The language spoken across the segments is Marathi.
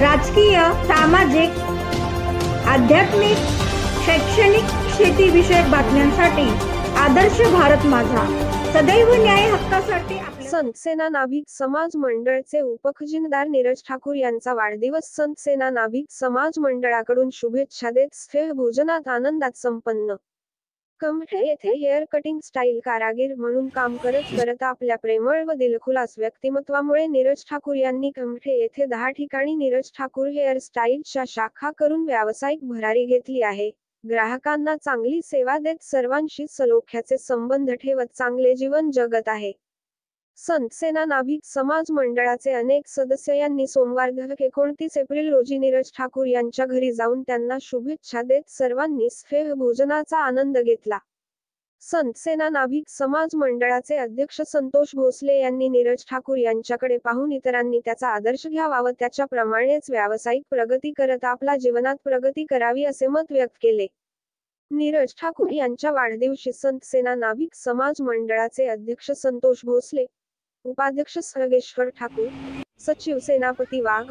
राजकीय, सामाजिक, आध्यात्मिक, शैक्षणिक, शेतीविषयक बातम्यांसाठी आदर्श भारत माझा, सदैव न्याय हक्कासाठी आपले संत सेना नाभिक समाज मंडळचे उपखजिनदार नीरज ठाकूर यांचा वाढदिवस संत सेना नाभिक समाज मंडळाकडून शुभेच्छा देत स्नेहभोजनात आनंदात संपन्न। कमठे येथे हेअर कटिंग स्टाईल कारागीर म्हणून काम करत आपल्या प्रेमळ व दिलखुलास व्यक्तिमत्वामुळे नीरज ठाकूर यांनी कमठे येथे 10 ठिकाणी नीरज ठाकूर हेअर स्टाईलच्या शाखा करून व्यावसायिक भरारी घेतली आहे। ग्राहकांना चांगली सेवा देत सर्वांशी सलोख्याचे संबंध ठेवत चांगले जीवन जगत आहे। संत सेना नाभिक समाज मंडळाचे अनेक सदस्य यांनी सोमवार 29 एप्रिल रोजी नीरज ठाकूर यांच्या घरी जाऊन त्यांना शुभेच्छा देत सर्वांनी स्नेहभोजनाचा आनंद घेतला। संत सेना नाभिक समाज मंडळाचे अध्यक्ष संतोष भोसले यांनी नीरज ठाकूर यांच्याकडे पाहून इतरांनी त्याचा आदर्श घ्यावा व त्याच्याप्रमाणेच व्यावसायिक प्रगती करत आपल्या जीवनात प्रगती करावी असे मत व्यक्त केले। नीरज ठाकूर यांच्या वाढदिवशी संत सेना नाभिक समाज मंडळाचे अध्यक्ष संतोष भोसले, उपाध्यक्ष सर्गेश्वर ठाकूर, सचिव सेनापती वाघ,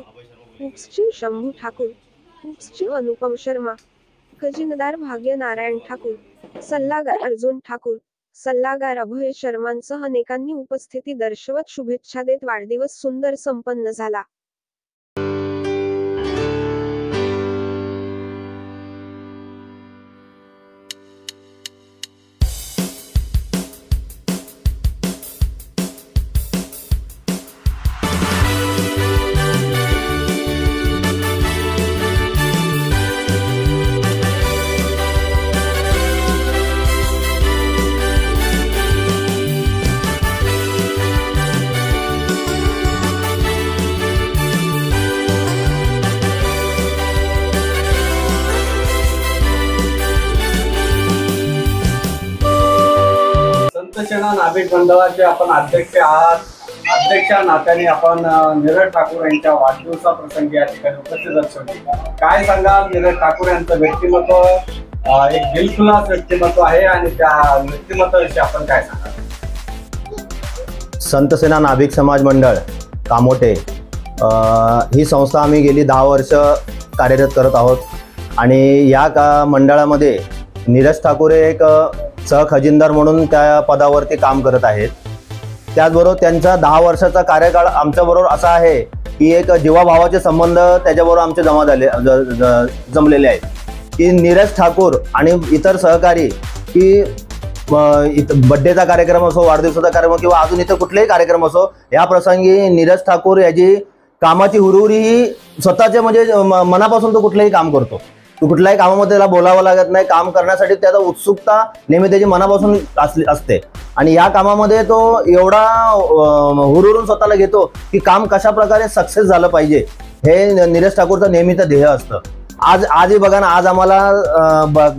उपसचिव शंभू ठाकूर, उपसचिव अनुपम शर्मा, खजिनदार भाग्य नारायण ठाकूर, सल्लागार अर्जुन ठाकूर, सल्लागार अभय शर्मांसह अनेकांनी उपस्थिती दर्शवत शुभेच्छा देत वाढदिवस सुंदर संपन्न झाला। संत सेना नाभिक मंडळाचे आपण अध्यक्ष आहात। अध्यक्षा नात्याने आपण नीरज ठाकूर यांच्या वाढदिवसाप्रसंगी या ठिकाणी उपस्थित असतो। काय सांगाल? नीरज ठाकूर यांचं व्यक्तिमत्व एक दिलखुलास व्यक्तिमत्व आहे आणि त्या व्यक्तिमत्वाविषयी आपण काय सांगाल? संत सेना नाभिक समाज मंडळ कामोठे ही संस्था आम्ही गेली 10 वर्ष कार्यरत करत आहोत आणि या मंडळामध्ये नीरज ठाकूर हे एक सहखजिनदार म्हणून त्या पदावरती काम करत आहेत। त्याचबरोबर त्यांचा 10 वर्षाचा कार्यकाळ आमच्याबरोबर असा आहे की एक जीवाभावाचे संबंध त्याच्याबरोबर आमचे जमलेले आहेत की नीरज ठाकूर आणि इतर सहकारी की बड्डेचा कार्यक्रम असो, वाढदिवसाचा कार्यक्रम किंवा अजून इतर कुठलेही कार्यक्रम असो, या प्रसंगी नीरज ठाकूर याची कामाची हुरहुरी ही स्वतःच्या म्हणजे मनापासून तो कुठलंही काम करतो। तो कुठल्याही कामामध्ये त्याला बोलावं लागत नाही। काम करण्यासाठी त्याचा उत्सुकता नेहमी त्याची मनापासून असते आणि या कामामध्ये तो एवढा हुरहुरून स्वतःला घेतो की काम कशा प्रकारे सक्सेस झालं पाहिजे हे नीरज ठाकूरचं नेहमीचं ध्येय असतं। आजही बघा ना, आज आम्हाला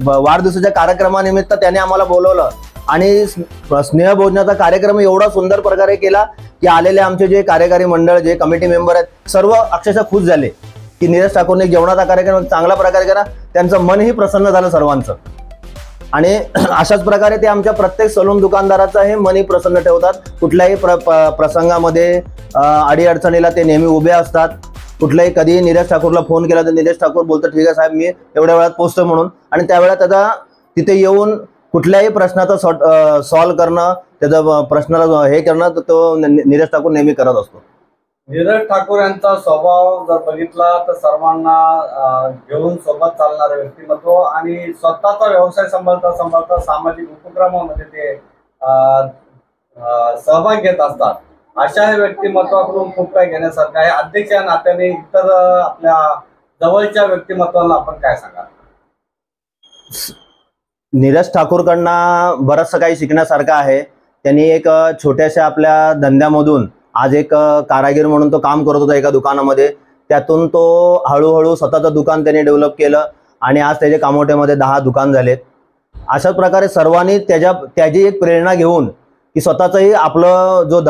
वाढदिवसाच्या कार्यक्रमानिमित्त त्याने आम्हाला बोलवलं आणि स्नेहभोजनाचा कार्यक्रम एवढा सुंदर प्रकारे केला की आलेले आमचे जे कार्यकारी मंडळ, जे कमिटी मेंबर आहेत, सर्व अक्षरशः खुश झाले की नीरज ठाकूरने जेवणाचा कार्यक्रम चांगल्या प्रकारे केला। त्यांचं मनही प्रसन्न झालं सर्वांचं आणि अशाच प्रकारे ते आमच्या प्रत्येक सलून दुकानदाराचं हे मनही प्रसन्न ठेवतात। कुठल्याही प्रसंगामध्ये अडीअडचणीला ते नेहमी उभे असतात। कुठल्याही कधीही नीरज ठाकूरला फोन केला तर नीरज ठाकूर बोलतो ठीक आहे साहेब, मी एवढ्या वेळात पोहोचतो म्हणून, आणि त्यावेळेला त्याचा तिथे येऊन कुठल्याही प्रश्नाचं सॉल्व्ह करणं, त्याचा प्रश्नाला हे करणं तो नीरज ठाकूर नेहमी करत असतो। नीरज ठाकूर यांचा स्वभाव जर बघितला तर सर्वांना घेऊन सोबत चालणारे व्यक्तिमत्व आणि स्वतःचा व्यवसाय सांभाळता सामाजिक उपक्रमामध्ये ते सहभाग घेत असतात। अशा व्यक्तिमत्वाकडून खूप काही घेण्यासारखं आहे। अध्यक्ष या नात्याने इतर आपल्या जवळच्या व्यक्तिमत्वाला आपण काय सांगाल? नीरज ठाकूरकडनं बरंचसं काही शिकण्यासारखं आहे। त्यांनी एक छोट्याशा आपल्या धंद्यामधून आज एक कारागीर म्हणून तो काम करत होता एका दुकानामध्ये, त्यातून तो हळूहळू स्वतःचं दुकान त्याने डेव्हलप केलं आणि आज त्याच्या कामोठ्यामध्ये 10 दुकान झालेत। अशाच प्रकारे सर्वांनी त्याची एक प्रेरणा घेऊन की स्वतःचाही आपलं जो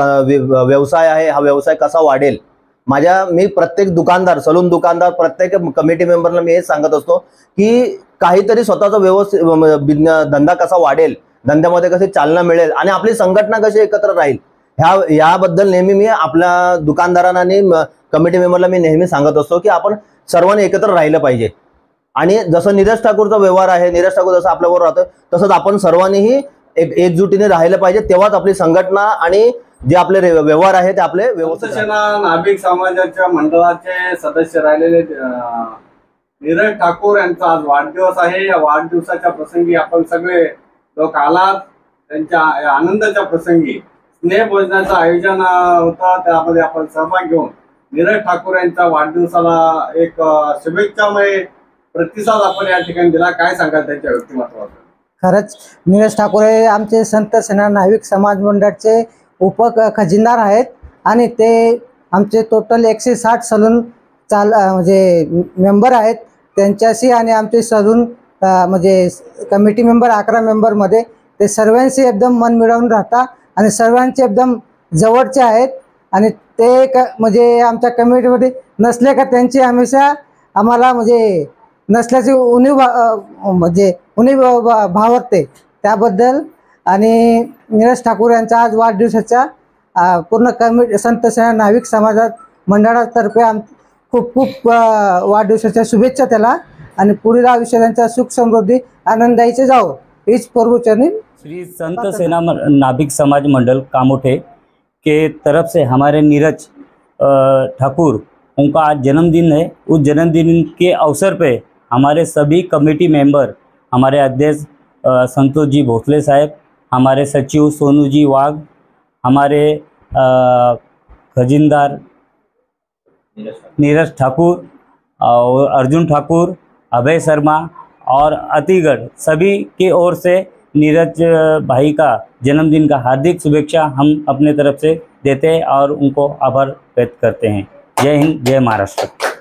व्यवसाय आहे हा व्यवसाय कसा वाढेल। मी प्रत्येक दुकानदार, सलून दुकानदार, प्रत्येक कमिटी मेंबरला मी हेच सांगत असतो की काहीतरी स्वतःचा व्यवस्थित धंदा कसा वाढेल, धंद्यामध्ये कशी चालना मिळेल आणि आपली संघटना कशी एकत्र राहील याबद्दल नेहमी मी आपल्या दुकानदारांना आणि कमिटी मेंबरला मी नेहमी सांगत असतो की आपण सर्वांनी एकत्र राहिलं पाहिजे आणि जसं नीरज ठाकूरचा व्यवहार आहे, नीरज ठाकूर जसं आपल्याबरोबर राहतं तसंच आपण सर्वांनीही एकजुटीने राहिलं पाहिजे, तेव्हाच आपली संघटना आणि जे आपले व्यवहार आहे ते आपले व्यवस्थित संतसेना नाभिक समाजाच्या मंडळाचे सदस्य राहिलेले नीरज ठाकूर यांचा आज वाढदिवस आहे. या वाढदिवसाच्या प्रसंगी आपण सगळे लोक आलात. त्यांच्या आनंदाच्या प्रसंगी स्नेह भोजनाचं आयोजन होतं, त्यामध्ये आपण सहभाग घेऊन नीरज ठाकूर यांच्या वाढदिवसाला एक शुभेच्छामय प्रतिसाद आपण या ठिकाणी दिला. काय सांगाल त्यांच्या व्यक्तिमत्वाबद्दल? खरंच नीरज ठाकूर हे आमचे संतसेना नाविक समाज मंडळाचे खजिनदार आहेत आणि ते आमचे टोटल 160 सलून म्हणजे मेंबर आहेत. त्यांच्याशी आणि आमचे सलून म्हणजे कमिटी मेंबर 11 मेंबरमध्ये ते सर्वांशी एकदम मन मिळवून राहतात आणि सर्वांचे एकदम जवळचे आहेत आणि ते म्हणजे आमच्या कमिटीमध्ये नसले का त्यांची हमेशा आम्हाला म्हणजे नसल्याची उणीव भावते त्याबद्दल. आणि नीरज ठाकूर यांचा आज वाढदिवसाच्या पूर्ण कमिटी संतसेना नाविक समाजात मंडळातर्फे खूप खूप वाढदिवसाच्या शुभेच्छा त्याला आणि पुढील आयुष्य त्यांचा सुख समृद्धी आनंदायीचे जाओ हीच प्रभुचरणी श्री संत सेना नाभिक समाज मंडल कामोठे के तरफ से हमारे नीरज ठाकुर उनका आज जन्मदिन है। उस जन्मदिन के अवसर पे हमारे सभी कमेटी मेंबर, हमारे अध्यक्ष संतोष जी भोसले साहब, हमारे सचिव सोनू जी वाघ, हमारे खजिनदार नीरज ठाकुर और अर्जुन ठाकुर, अभय शर्मा और अतिगढ़, सभी की ओर से नीरज भाई का जन्मदिन का हार्दिक शुभेच्छा हम अपने तरफ से देते हैं और उनको आभार व्यक्त करते हैं। जय हिंद, जय महाराष्ट्र।